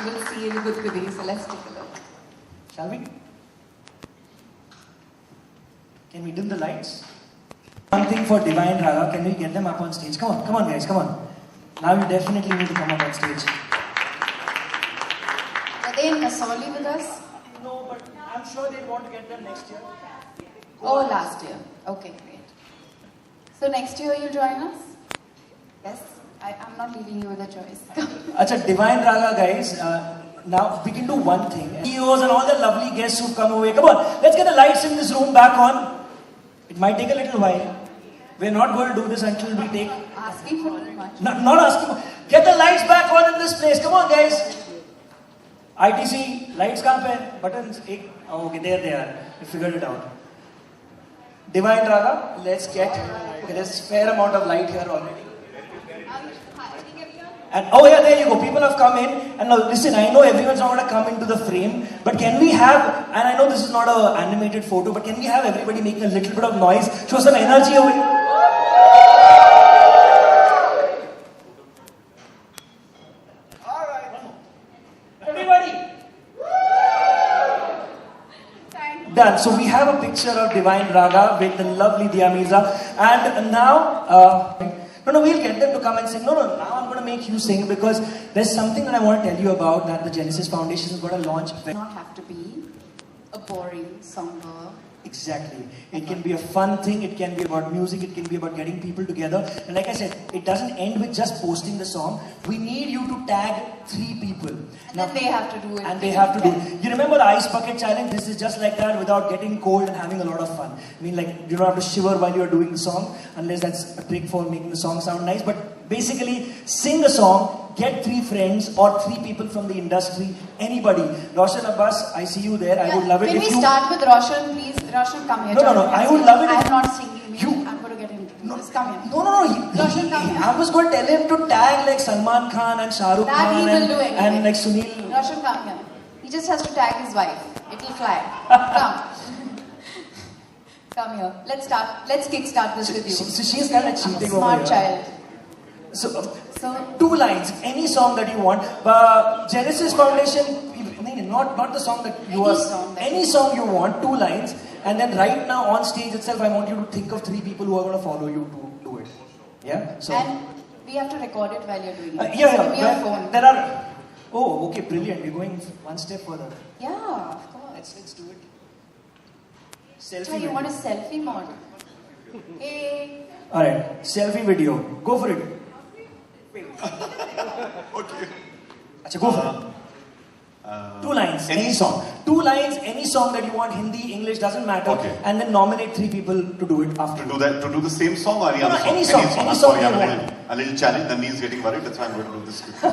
you will see in Good Goody. So let's take a look. Shall we? Can we dim the lights? One thing for Divine Raga, can we get them up on stage? Come on guys, come on. Now you definitely need to come up on stage. Are they in Kasoli with us? No, but I'm sure they want to get them next year. Oh, last year. Okay, great. So next year you'll join us? Yes? I'm not leaving you with a choice. Acha, Divine Raga guys, now we can do one thing. CEOs and all the lovely guests who've come away. Come on, let's get the lights in this room back on. It might take a little while. We're not going to do this until we take... Asking for too much. Not asking for... Get the lights back on in this place. Come on guys. ITC, lights kahan pe? Buttons? Oh, okay, there they are. We figured it out. Divine Raga, let's get... Okay, there's a fair amount of light here already. And oh yeah, there you go. People have come in. And now listen, I know everyone's not going to come into the frame. But can we have, and I know this is not an animated photo, but can we have everybody making a little bit of noise? Show some energy away. Alright. Everybody. Done. So we have a picture of Divine Raga with the lovely Dia Mirza. And now... No, we'll get them to come and sing. No, now I'm going to make you sing because there's something that I want to tell you about that the Genesis Foundation is going to launch. It does not have to be a boring song. Exactly. It can be a fun thing, it can be about music, it can be about getting people together. And like I said, it doesn't end with just posting the song. We need you to tag 3 people. And then they have to do it. And they have to do it. You remember the Ice Bucket Challenge? This is just like that without getting cold and having a lot of fun. I mean, like, you don't have to shiver while you're doing the song, unless that's a trick for making the song sound nice. But basically, sing a song, get 3 friends or 3 people from the industry, anybody. Roshan Abbas, I see you there. I would love it if you... Can we start with Roshan, please? Roshan, come here. No. I would love it if... I'm not singing. I'm going to get him to do this. Come here. No. Roshan, come here. I was going to tell him to tag like Salman Khan and Shah Rukh Khan and like Sunil. Roshan, come here. He just has to tag his wife. It will fly. Come. Come here. Let's start. Let's kickstart this with you. So she's kind of cheating over smart child. So 2 lines, any song that you want. Genesis Foundation, not the song that you are. Any song you want, 2 lines. And then right now on stage itself, I want you to think of 3 people who are going to follow you to do it. Yeah? So. And we have to record it while you're doing it. Yeah. Give me your phone. There are... Oh, okay, brilliant. We're going one step further. Yeah, of course. Let's do it. Selfie so you video. want a selfie mode? Hey. Alright, selfie video. Go for it. Okay. Achha, go for it. 2 lines, any song. 2 lines, any song that you want, Hindi, English, doesn't matter. Okay. And then nominate 3 people to do it after. To do the same song or any other song? Any song. Any song you want. A little challenge, Nani is getting worried, that's why I'm going to do this quickly.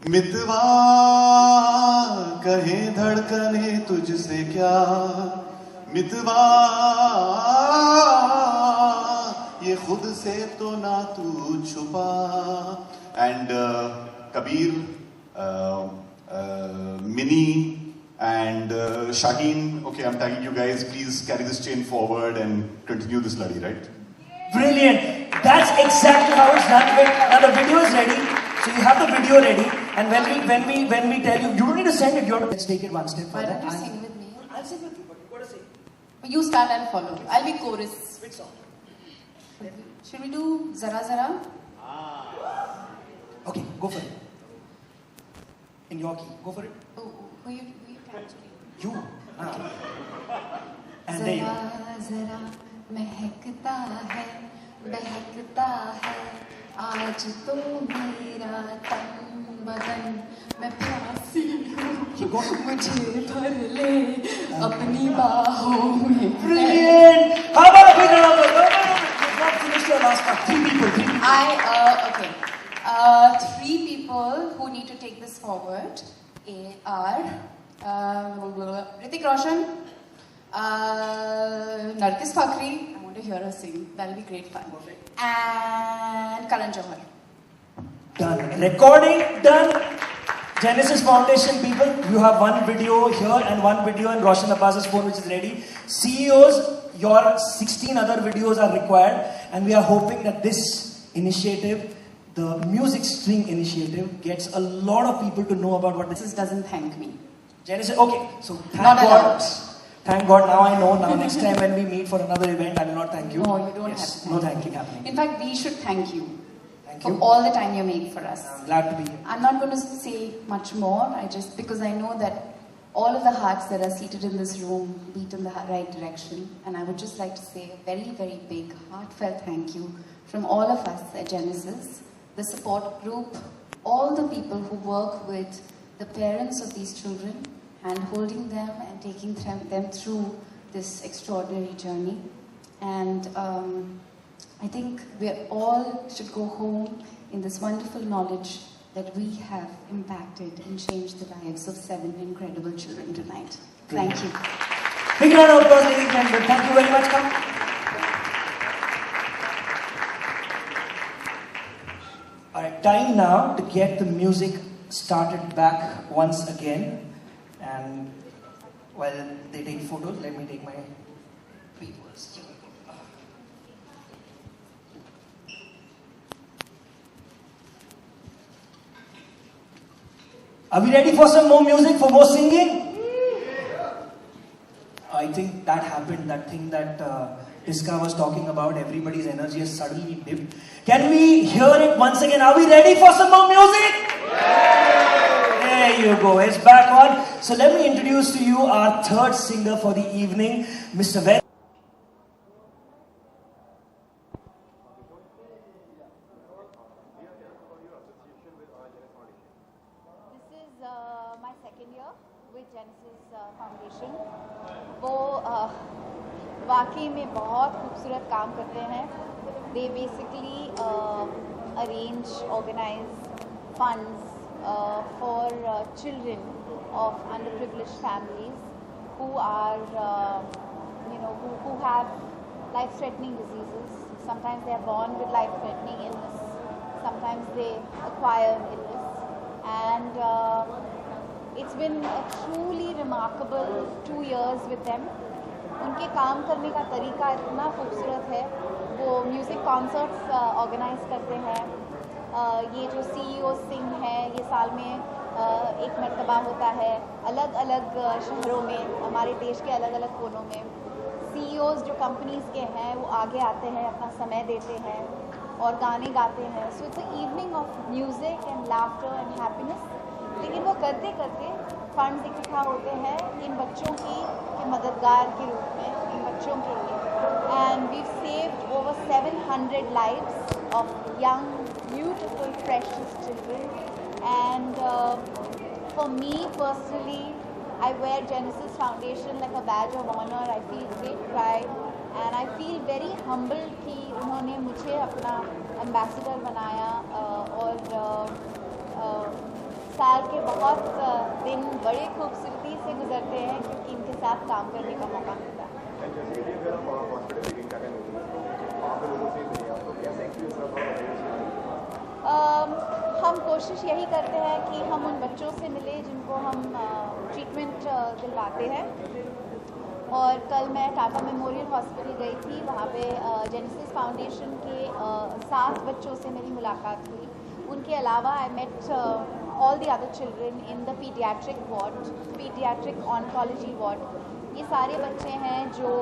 मितवा कहे धड़कने तुझसे क्या मितवा ये खुद से तो ना तू छुपा and Kabir, Mini and Shaheen. Okay, I'm tagging you guys. Please carry this chain forward and continue this laddy, right? Brilliant. That's exactly how it's done. Now the video is ready. So you have the video ready. And when we tell you, you don't need to send it. You have to, let's take it one step further. Why don't you sing with me? I'll sing with you, but you got to sing. You start and follow. I'll be chorus. Which song? Should we do Zara Zara? Okay, go for it. In your key, go for it. Oh, who you capturing? You. And there you go. Zara Zara महकता है बहकता है आज तो मेरा तन बदन मैं प्यासी हूँ मुझे भर ले अपनी बाहों में Brilliant! How about a big round of applause? You've not finished your last part. 3 people. Okay. 3 people who need to take this forward are Hrithik Roshan, Nargis Fakhri. I want to hear her sing. That'll be great fun. Perfect. And Karan Johar. Done. Recording done. Genesis Foundation people, you have 1 video here and 1 video in Roshan Abbas's phone which is ready. CEOs, your 16 other videos are required and we are hoping that this initiative, the Music String Initiative gets a lot of people to know about what this is. Genesis doesn't thank me. Genesis, okay, so thank Not God. allowed. Thank God, now I know. Now next time when we meet for another event, I will not thank you. No, you don't Yes, have to. no thanking happening. In fact, we should thank you Thank for you. all the time you made for us. I'm glad to be here. I'm not going to say much more. Because I know that all of the hearts that are seated in this room beat in the right direction. And I would just like to say a very, very big, heartfelt thank you from all of us at Genesis, the support group, all the people who work with the parents of these children, and holding them and taking them through this extraordinary journey. And I think we all should go home in this wonderful knowledge that we have impacted and changed the lives of 7 incredible children tonight. Thank you. Big round of applause, ladies and gentlemen. Thank you very much. Come. Alright, time now to get the music started back once again. And while they take photos, let me take my papers. Are we ready for some more music, for more singing? I think that happened, that thing that Iska was talking about, everybody's energy has suddenly dipped. Can we hear it once again? Are we ready for some more music? There you go, it's back on. So let me introduce to you our third singer for the evening, Mr. Ved. This is my second year with Genesis Foundation. वो वाकई में बहुत खूबसूरत काम करते हैं. They basically arrange, organize funds for children of underprivileged families who are, who have life-threatening diseases. Sometimes they are born with life-threatening illness. Sometimes they acquire illness. And it's been a truly remarkable 2 years with them. उनके काम करने का तरीका इतना खूबसूरत है. वो music concerts organise करते हैं. ये जो CEO सिंह है, ये साल में एक मरतबा होता है. अलग अलग शहरों में, हमारे देश के अलग अलग कोनों में CEOs जो कंपनीज़ के हैं वो आगे आते हैं, अपना समय देते हैं और गाने गाते हैं. So it's a evening of music and laughter and happiness. लेकिन वो करते करते फंड्स इकट्ठा होते हैं इन बच्चों की के मददगार के रूप में, इन बच्चों के लिए. And we saved over 700 lives of young, beautiful, precious children. And for me personally, I wear Genesis Foundation like a badge of honor. I feel great pride and I feel very humbled कि उन्होंने मुझे अपना ambassador बनाया. और साल के बहुत दिन बड़े खूबसूरती से गुजरते हैं क्योंकि इनके साथ काम करने का मौका मिलता है. हम कोशिश यही करते हैं कि हम उन बच्चों से मिले जिनको हम ट्रीटमेंट दिलवाते हैं. और कल मैं टाटा मेमोरियल हॉस्पिटल गई थी. वहाँ पे जेनेसिस फाउंडेशन के 7 बच्चों से मेरी मुलाकात हुई. उनके अलावा I met all the other children in the pediatric ward, pediatric oncology ward. ये सारे बच्चे हैं जो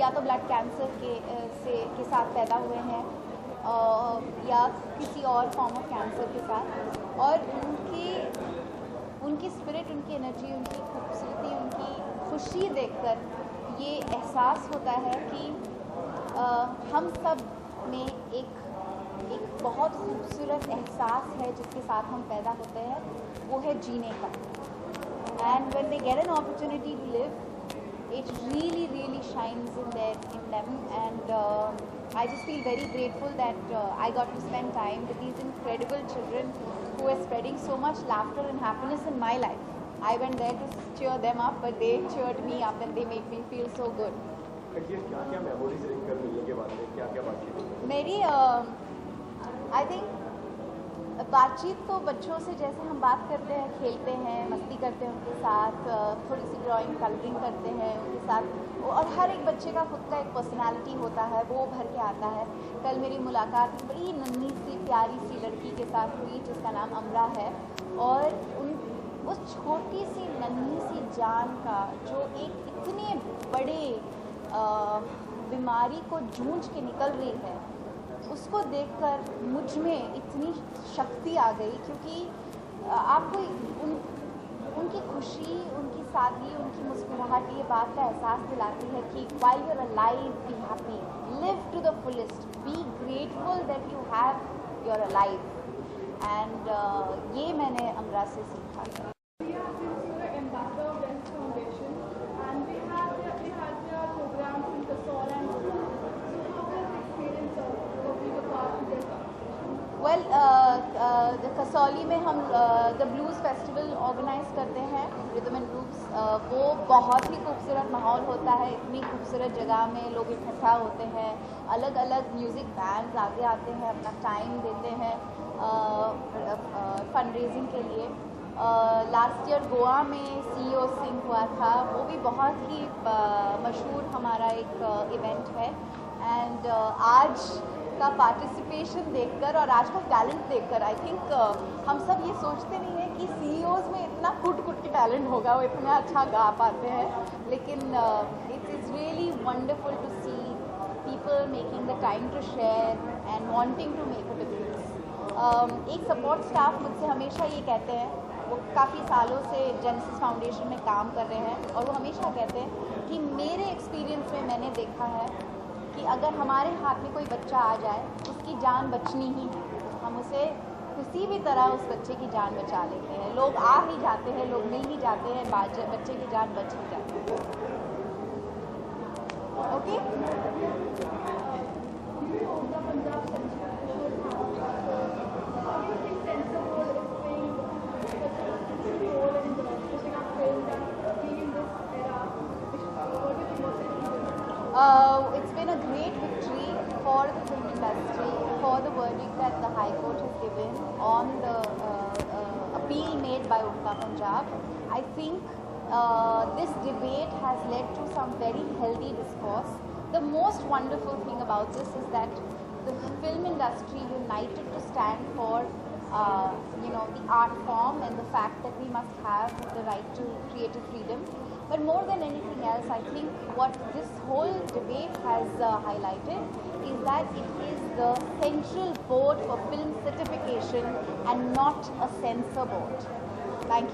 या तो ब्लड कैंसर के साथ पैदा हुए हैं या किसी और फॉर्म ऑफ कैंसर के साथ. और उनकी स्पिरिट, उनकी एनर्जी, उनकी खूबसूरती, उनकी खुशी देखकर ये एहसास होता है कि हम सब में एक बहुत खूबसूरत एहसास है जिसके साथ हम पैदा होते हैं. वो है जीने का. And when they get an opportunity to live, it really shines in them. And I just feel very grateful that I got to spend time with these incredible children who are spreading so much laughter and happiness in my life. I went there to cheer them up, but they cheered me up and they made me feel so good. क्या memories ring कर मिलने के बाद में क्या बात की? मेरी I think बातचीत तो बच्चों से जैसे हम बात करते हैं, खेलते हैं, मस्ती करते हैं उनके साथ, थोड़ी सी ड्राइंग कलरिंग करते हैं उनके साथ, और हर एक बच्चे का खुद का एक पर्सनालिटी होता है, वो भर के आता है। कल मेरी मुलाकात बड़ी नन्ही सी प्यारी सी लड़की के साथ हुई जिसका नाम अमरा है, और उस छोटी सी नन्ही सी जान का जो एक इतने बड़े बीमारी को जूझ के निकल रही है, उसको देखकर मुझ में इतनी शक्ति आ गई, क्योंकि आपको उनकी खुशी, उनकी सादगी, उनकी मुस्कुराहट ये बात का एहसास दिलाती है कि while you're alive, be happy, live to the fullest, be grateful that you have, you're alive, and ये मैंने अमरा से सीखा। वेल, कसौली में हम द ब्लूज़ फेस्टिवल ऑर्गेनाइज करते हैं, रिदम एंड ग्रुप्स। वो बहुत ही खूबसूरत माहौल होता है, इतनी खूबसूरत जगह में लोग इकट्ठा होते हैं, अलग अलग म्यूज़िक बैंड्स आगे आते हैं, अपना टाइम देते हैं फंड रेजिंग के लिए। लास्ट ईयर गोवा में CEO सिंह हुआ था, वो भी बहुत ही मशहूर हमारा एक इवेंट है, एंड आज का पार्टिसिपेशन देखकर और आज का टैलेंट देखकर आई थिंक हम सब ये सोचते नहीं हैं कि CEOs में इतना कुट के टैलेंट होगा, वो इतना अच्छा गा पाते हैं, लेकिन it is really wonderful to see people making the time to share and wanting to make a difference. एक सपोर्ट स्टाफ मुझसे हमेशा ये कहते हैं, वो काफ़ी सालों से जेनेसिस फाउंडेशन में काम कर रहे हैं, और वो हमेशा कहते हैं कि मेरे एक्सपीरियंस में मैंने देखा है कि अगर हमारे हाथ में कोई बच्चा आ जाए, उसकी जान बचनी ही है, हम उसे किसी भी तरह उस बच्चे की जान बचा लेते हैं। लोग आ ही जाते हैं, लोग मिल ही जाते हैं, बच्चे की जान बच ही जाती है। Okay, it's been a great victory for the film industry, for the verdict that the High Court has given on the appeal made by Ulta Punjab. I think this debate has led to some very healthy discourse. The most wonderful thing about this is that the film industry united to stand for the art form and the fact that we must have the right to creative freedom. But more than anything else, I think what this whole debate has highlighted is that it is the Central Board for Film Certification and not a censor board. Thank you.